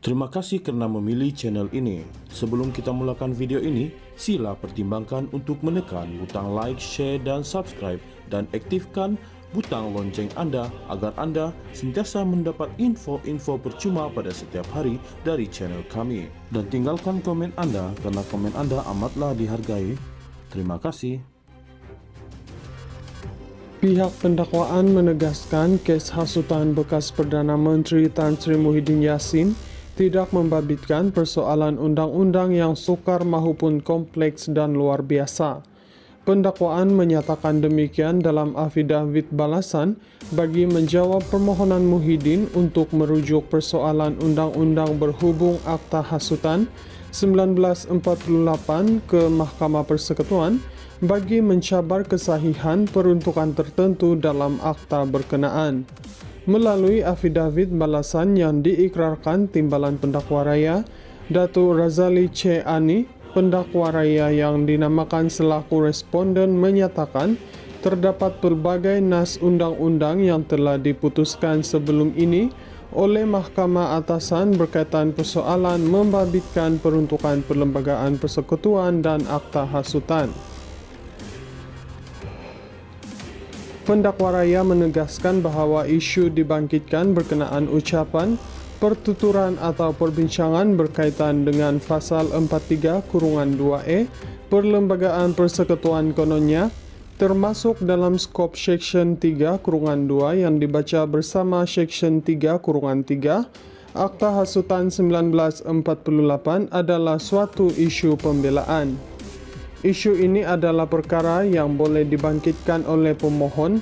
Terima kasih kerana memilih channel ini. Sebelum kita mulakan video ini, sila pertimbangkan untuk menekan butang like, share dan subscribe dan aktifkan butang lonceng anda agar anda sentiasa mendapat info-info percuma pada setiap hari dari channel kami. Dan tinggalkan komen anda kerana komen anda amatlah dihargai. Terima kasih. Pihak pendakwaan menegaskan kes hasutan bekas Perdana Menteri Tan Sri Muhyiddin Yassin tidak membabitkan persoalan undang-undang yang sukar maupun kompleks dan luar biasa. Pendakwaan menyatakan demikian dalam afidavit balasan bagi menjawab permohonan Muhyiddin untuk merujuk persoalan undang-undang berhubung Akta Hasutan 1948 ke Mahkamah Persekutuan bagi mencabar kesahihan peruntukan tertentu dalam akta berkenaan. Melalui afidavit balasan yang diikrarkan Timbalan Pendakwa Raya, Datuk Razali C. Ani, Pendakwa Raya yang dinamakan selaku responden menyatakan terdapat pelbagai nas undang-undang yang telah diputuskan sebelum ini oleh Mahkamah Atasan berkaitan persoalan membabitkan peruntukan perlembagaan persekutuan dan akta hasutan. Pendakwa Raya menegaskan bahawa isu dibangkitkan berkenaan ucapan, pertuturan atau perbincangan berkaitan dengan Pasal 43(2)(e) Perlembagaan Persekutuan kononnya, termasuk dalam skop Seksyen 3(2) yang dibaca bersama Seksyen 3(3) Akta Hasutan 1948 adalah suatu isu pembelaan. Isu ini adalah perkara yang boleh dibangkitkan oleh pemohon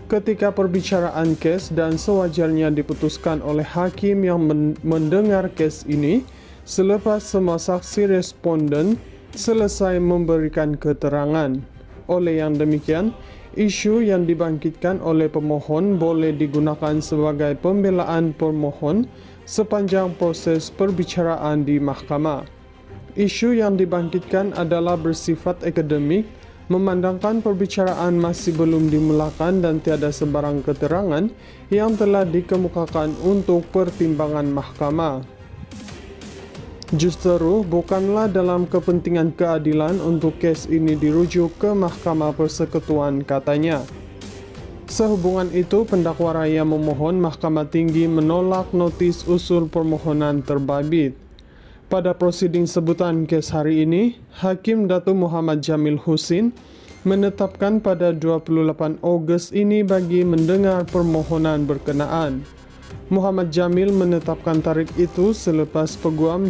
ketika perbicaraan kes dan sewajarnya diputuskan oleh hakim yang mendengar kes ini selepas semua saksi responden selesai memberikan keterangan. Oleh yang demikian, isu yang dibangkitkan oleh pemohon boleh digunakan sebagai pembelaan pemohon sepanjang proses perbicaraan di mahkamah. Isu yang dibangkitkan adalah bersifat akademik, memandangkan perbicaraan masih belum dimulakan dan tiada sebarang keterangan yang telah dikemukakan untuk pertimbangan mahkamah. Justeru, bukanlah dalam kepentingan keadilan untuk kes ini dirujuk ke Mahkamah Persekutuan, katanya. Sehubungan itu, Pendakwa Raya memohon Mahkamah Tinggi menolak notis usul permohonan terbabit. Pada prosiding sebutan kes hari ini, Hakim Datuk Muhammad Jamil Husin menetapkan pada 28 Ogos ini bagi mendengar permohonan berkenaan. Muhammad Jamil menetapkan tarikh itu selepas Peguam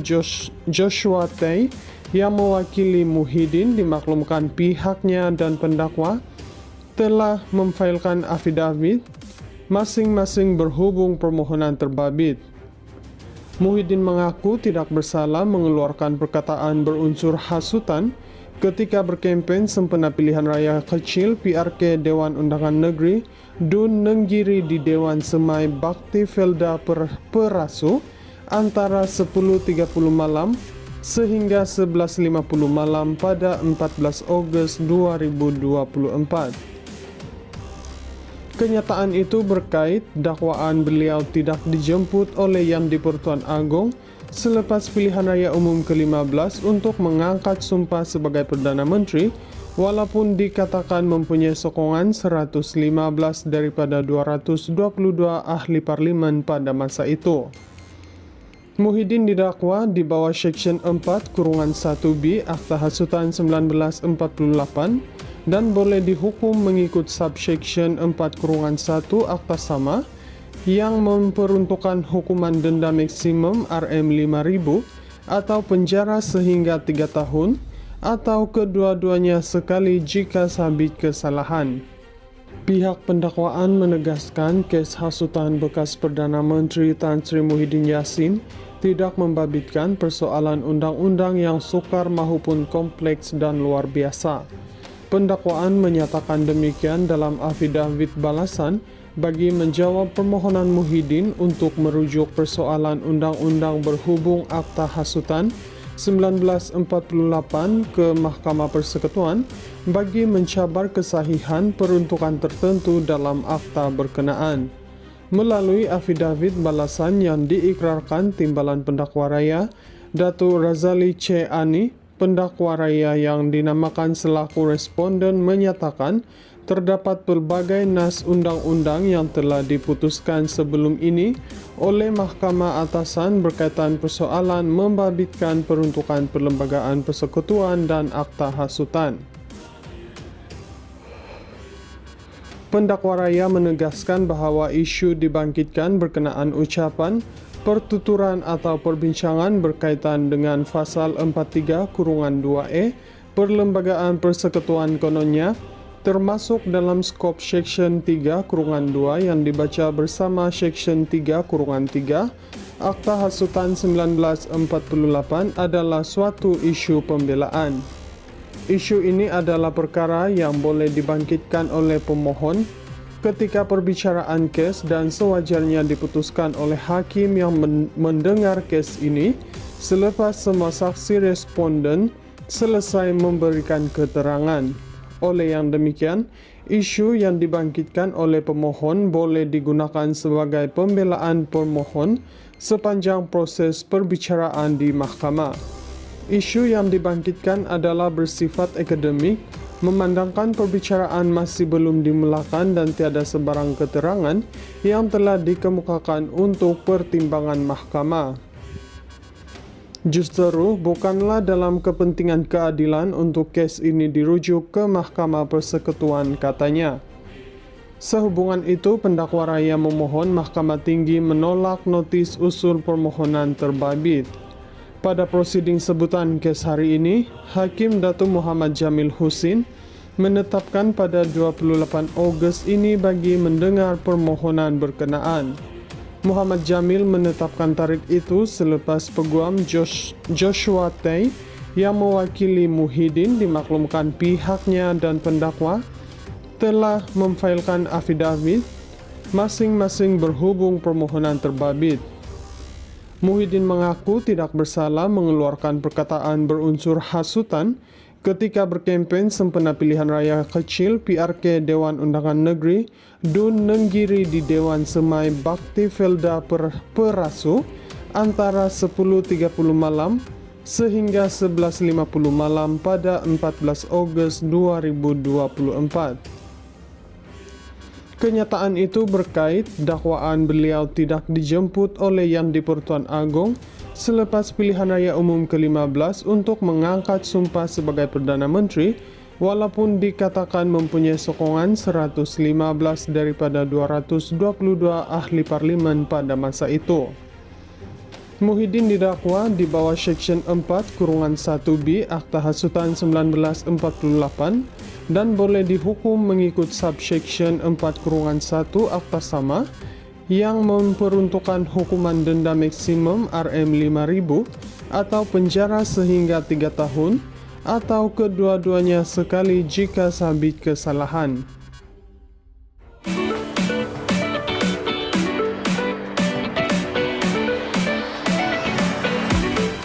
Joshua Tay yang mewakili Muhyiddin dimaklumkan pihaknya dan pendakwa telah memfailkan afidavit masing-masing berhubung permohonan terbabit. Muhyiddin mengaku tidak bersalah mengeluarkan perkataan berunsur hasutan ketika berkempen sempena pilihan raya kecil PRK Dewan Undangan Negeri Dun Nenggiri di Dewan Semai Bakti Felda Perasu antara 10.30 malam sehingga 11.50 malam pada 14 Ogos 2024. Kenyataan itu berkait dakwaan beliau tidak dijemput oleh Yang di-Pertuan Agong selepas pilihan raya umum ke-15 untuk mengangkat sumpah sebagai Perdana Menteri, walaupun dikatakan mempunyai sokongan 115 daripada 222 ahli parlimen pada masa itu. Muhyiddin didakwa di bawah Seksyen 4(1)(b) Akta Hasutan 1948 dan boleh dihukum mengikut subseksyen 4(1) Akta sama yang memperuntukkan hukuman denda maksimum Rm5.000 atau penjara sehingga 3 tahun atau kedua-duanya sekali jika sabit kesalahan. Pihak pendakwaan menegaskan kes hasutan bekas Perdana Menteri Tan Sri Muhyiddin Yassin tidak membabitkan persoalan undang-undang yang sukar maupun kompleks dan luar biasa. Pendakwaan menyatakan demikian dalam afidavit balasan bagi menjawab permohonan Muhyiddin untuk merujuk persoalan undang-undang berhubung Akta Hasutan 1948 ke Mahkamah Persekutuan bagi mencabar kesahihan peruntukan tertentu dalam akta berkenaan. Melalui afidavit balasan yang diikrarkan Timbalan Pendakwa Raya, Datuk Razali C. Ani, Pendakwa Raya yang dinamakan selaku responden menyatakan terdapat pelbagai nas undang-undang yang telah diputuskan sebelum ini oleh Mahkamah Atasan berkaitan persoalan membabitkan peruntukan perlembagaan persekutuan dan akta hasutan. Pendakwa Raya menegaskan bahawa isu dibangkitkan berkenaan ucapan, pertuturan atau perbincangan berkaitan dengan Fasal 43(2)E Perlembagaan Persekutuan kononnya, termasuk dalam skop Seksyen 3(2) yang dibaca bersama Seksyen 3(3) Akta Hasutan 1948 adalah suatu isu pembelaan. Isu ini adalah perkara yang boleh dibangkitkan oleh pemohon ketika perbicaraan kes dan sewajarnya diputuskan oleh hakim yang mendengar kes ini selepas semua saksi responden selesai memberikan keterangan. Oleh yang demikian, isu yang dibangkitkan oleh pemohon boleh digunakan sebagai pembelaan pemohon sepanjang proses perbicaraan di mahkamah. Isu yang dibangkitkan adalah bersifat akademik, memandangkan perbicaraan masih belum dimulakan dan tiada sebarang keterangan yang telah dikemukakan untuk pertimbangan mahkamah. Justru bukanlah dalam kepentingan keadilan untuk kes ini dirujuk ke Mahkamah Persekutuan, katanya. Sehubungan itu, Pendakwa Raya memohon Mahkamah Tinggi menolak notis usul permohonan terbabit. Pada prosiding sebutan kes hari ini, Hakim Datuk Muhammad Jamil Husin menetapkan pada 28 Ogos ini bagi mendengar permohonan berkenaan. Muhammad Jamil menetapkan tarikh itu selepas Peguam Joshua Tay yang mewakili Muhyiddin dimaklumkan pihaknya dan pendakwa telah memfailkan afidavit masing-masing berhubung permohonan terbabit. Muhyiddin mengaku tidak bersalah mengeluarkan perkataan berunsur hasutan ketika berkempen sempena pilihan raya kecil PRK Dewan Undangan Negeri Dun Nenggiri di Dewan Semai Bakti Felda Perasu antara 10.30 malam sehingga 11.50 malam pada 14 Ogos 2024. Kenyataan itu berkait dakwaan beliau tidak dijemput oleh Yang di-Pertuan Agong selepas pilihan raya umum ke-15 untuk mengangkat sumpah sebagai Perdana Menteri, walaupun dikatakan mempunyai sokongan 115 daripada 222 ahli parlimen pada masa itu. Muhyiddin didakwa di bawah Seksyen 4(1)B Akta Hasutan 1948 dan boleh dihukum mengikut Subseksyen 4(1) Akta sama yang memperuntukkan hukuman denda maksimum Rm5.000 atau penjara sehingga 3 tahun atau kedua-duanya sekali jika sabit kesalahan.